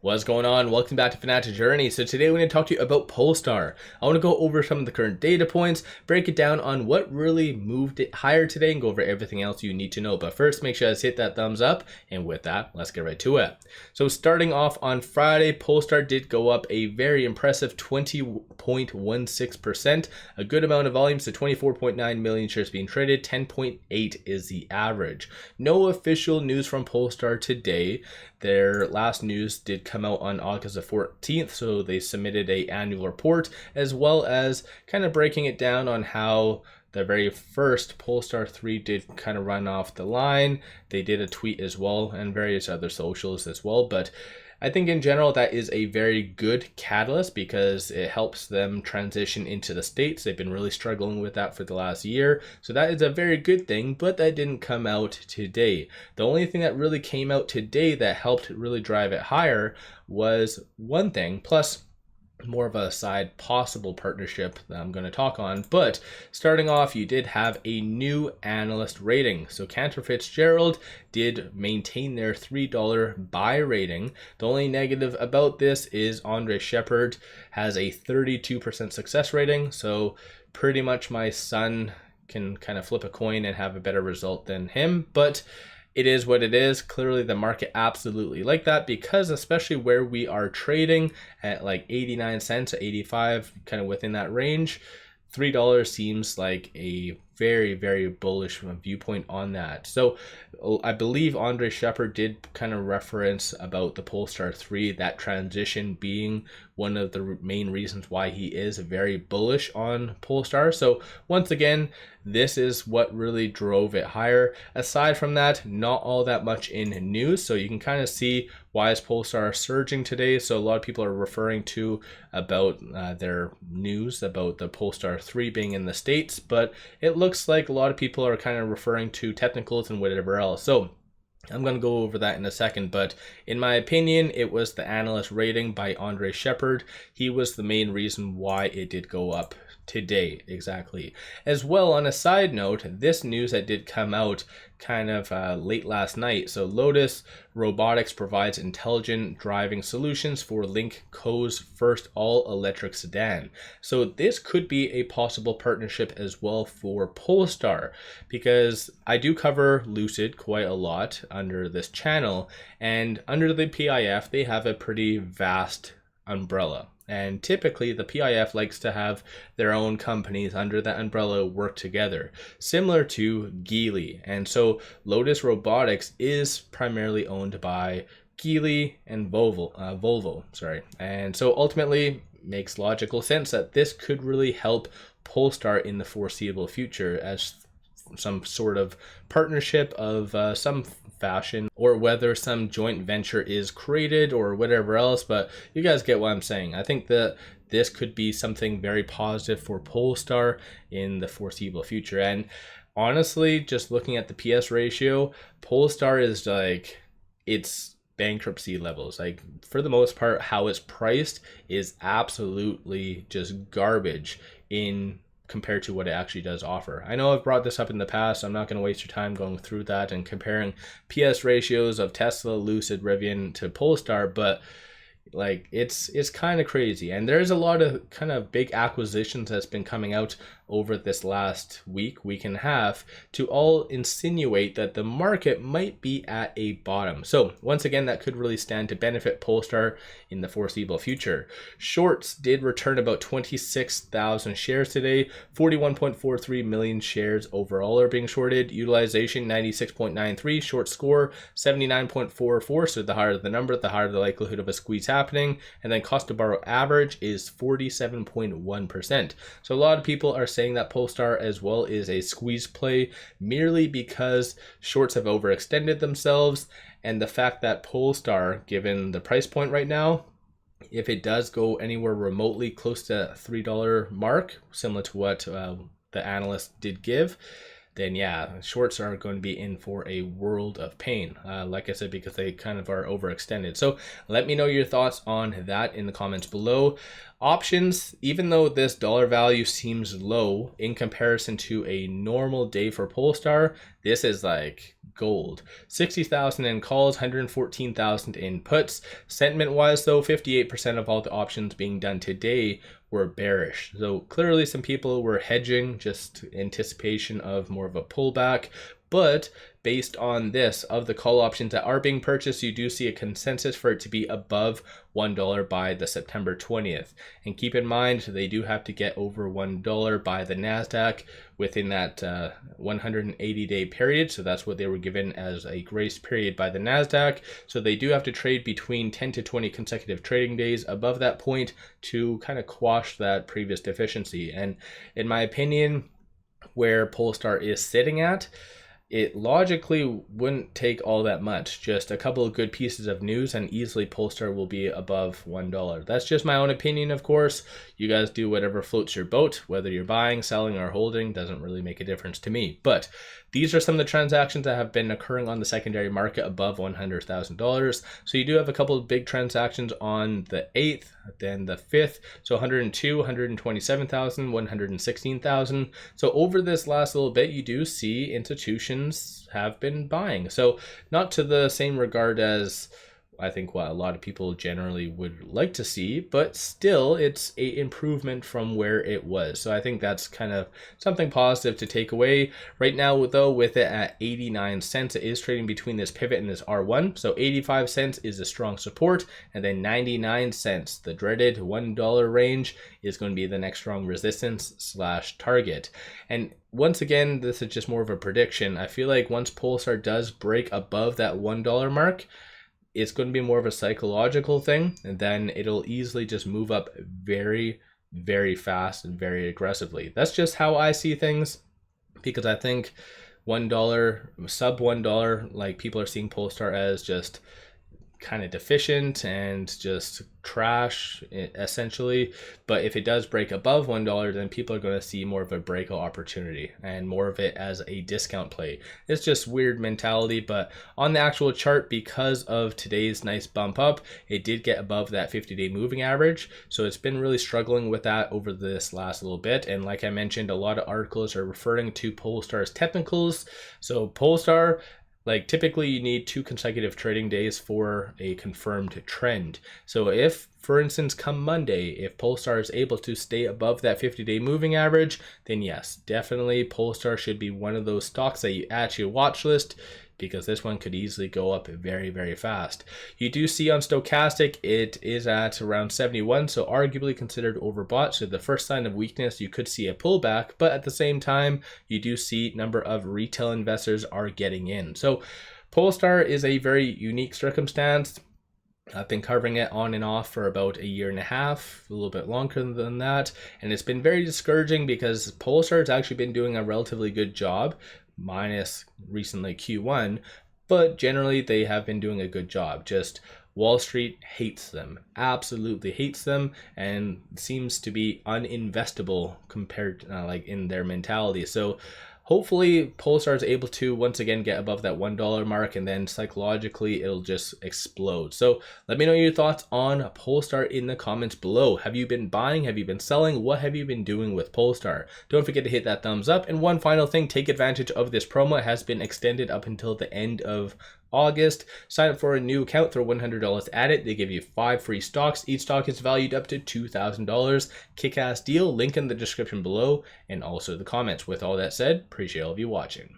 What's going on? Welcome back to Financial Journey. So today we're going to talk to you about Polestar. I want to go over some of the current data points, break it down on what really moved it higher today, and go over everything else you need to know. But first, make sure you guys hit that thumbs up. And with that, let's get right to it. So starting off on Friday, Polestar did go up a very impressive 20.16%. A good amount of volume, so 24.9 million shares being traded. 10.8 is the average. No official news from Polestar today. Their last news did come out on August the 14th, so they submitted an annual report, as well as kind of breaking it down on how the very first Polestar 3 did kind of run off the line. They did a tweet as well, and various other socials as well, but I think in general that is a very good catalyst because it helps them transition into the States. They've been really struggling with that for the last year. So that is a very good thing, but that didn't come out today. The only thing that really came out today that helped really drive it higher was one thing, plus more of a side possible partnership that I'm going to talk on. But starting off, you did have a new analyst rating. So Cantor Fitzgerald did maintain their $3 buy rating. The only negative about this is Andre Shepard has a 32% success rating. So pretty much my son can kind of flip a coin and have a better result than him. But it is what it is. Clearly the market absolutely like that, because especially where we are trading at like 89 cents, 85, kind of within that range, $3 seems like a very, very bullish viewpoint on that. So I believe Andre Shepard did kind of reference about the Polestar 3, that transition being one of the main reasons why he is very bullish on Polestar. So once again, this is what really drove it higher. Aside from that, not all that much in news. So you can kind of see why is Polestar surging today. So a lot of people are referring to about their news about the Polestar 3 being in the States, but it looks like a lot of people are kind of referring to technicals and whatever else. So I'm going to go over that in a second, but in my opinion, it was the analyst rating by Andre Shepard. He was the main reason why it did go up today, exactly. As well, on a side note, this news that did come out kind of late last night. So Lotus Robotics provides intelligent driving solutions for Lynk Co.'s first all-electric sedan. So this could be a possible partnership as well for Polestar, because I do cover Lucid quite a lot under this channel, and under the PIF they have a pretty vast umbrella. And typically the PIF likes to have their own companies under that umbrella work together, similar to Geely. And so Lotus Robotics is primarily owned by Geely and Volvo, And so ultimately makes logical sense that this could really help Polestar in the foreseeable future as some sort of partnership of some fashion, or whether some joint venture is created or whatever else. But you guys get what I'm saying. I think that this could be something very positive for Polestar in the foreseeable future. And honestly, just looking at the PS ratio, Polestar is like, it's bankruptcy levels. Like, for the most part, how it's priced is absolutely just garbage in compared to what it actually does offer. I know I've brought this up in the past, so I'm not going to waste your time going through that and comparing PS ratios of Tesla, Lucid, Rivian to Polestar, but like it's kind of crazy. And there's a lot of kind of big acquisitions that's been coming out over this last week and a half to all insinuate that the market might be at a bottom. So once again, that could really stand to benefit Polestar in the foreseeable future. Shorts did return about 26,000 shares today. 41.43 million shares overall are being shorted. Utilization 96.93, short score 79.44. So the higher the number, the higher the likelihood of a squeeze happening. And then cost to borrow average is 47.1%. So a lot of people are saying that Polestar as well is a squeeze play merely because shorts have overextended themselves, and the fact that Polestar, given the price point right now, if it does go anywhere remotely close to $3 mark, similar to what the analyst did give, then yeah, shorts are going to be in for a world of pain, like I said, because they kind of are overextended. So let me know your thoughts on that in the comments below. Options, even though this dollar value seems low in comparison to a normal day for Polestar, this is like gold. 60,000 in calls, 114,000 in puts. Sentiment wise though, 58% of all the options being done today were bearish. So clearly some people were hedging, just anticipation of more of a pullback. But based on this, of the call options that are being purchased, you do see a consensus for it to be above $1 by the September 20th. And keep in mind, they do have to get over $1 by the NASDAQ within that 180-day period. So that's what they were given as a grace period by the NASDAQ. So they do have to trade between 10 to 20 consecutive trading days above that point to kind of quash that previous deficiency. And in my opinion, where Polestar is sitting at, it logically wouldn't take all that much. Just a couple of good pieces of news and easily Polestar will be above $1. That's just my own opinion, of course. You guys do whatever floats your boat. Whether you're buying, selling, or holding doesn't really make a difference to me. But these are some of the transactions that have been occurring on the secondary market above $100,000. So you do have a couple of big transactions on the 8th, then the 5th. So 102, 127,000, 116,000. So over this last little bit, you do see institutions have been buying. So not to the same regard as I think what a lot of people generally would like to see, but still it's a improvement from where it was. So I think that's kind of something positive to take away. Right now though, with it at 89 cents, it is trading between this pivot and this R1. So 85 cents is a strong support, and then 99 cents, the dreaded $1 range, is going to be the next strong resistance / target. And once again, this is just more of a prediction. I feel like once Polestar does break above that $1 mark, it's going to be more of a psychological thing, and then it'll easily just move up very, very fast and very aggressively. That's just how I see things, because I think $1, sub $1, like people are seeing Polestar as just kind of deficient and just trash essentially. But if it does break above $1, then people are going to see more of a breakout opportunity and more of it as a discount play. It's just weird mentality, but on the actual chart, because of today's nice bump up, it did get above that 50-day moving average. So it's been really struggling with that over this last little bit. And like I mentioned, a lot of articles are referring to Polestar's technicals. So Polestar, like typically you need 2 consecutive trading days for a confirmed trend. So if, for instance, come Monday, if Polestar is able to stay above that 50-day moving average, then yes, definitely Polestar should be one of those stocks that you add to your watch list, because this one could easily go up very, very fast. You do see on Stochastic, it is at around 71, so arguably considered overbought. So the first sign of weakness, you could see a pullback, but at the same time, you do see number of retail investors are getting in. So Polestar is a very unique circumstance. I've been covering it on and off for about 1.5 years, a little bit longer than that. And it's been very discouraging because Polestar has actually been doing a relatively good job, minus recently Q1, but generally they have been doing a good job. Just Wall Street hates them, absolutely hates them, and seems to be uninvestable compared like in their mentality. So hopefully Polestar is able to once again get above that $1 mark, and then psychologically it'll just explode. So let me know your thoughts on Polestar in the comments below. Have you been buying? Have you been selling? What have you been doing with Polestar? Don't forget to hit that thumbs up. And one final thing, take advantage of this promo. It has been extended up until the end of August. Sign up for a new account, throw $100 at it. They give you 5 free stocks. Each stock is valued up to $2,000. Kick-ass deal. Link in the description below and also the comments. With all that said, appreciate all of you watching.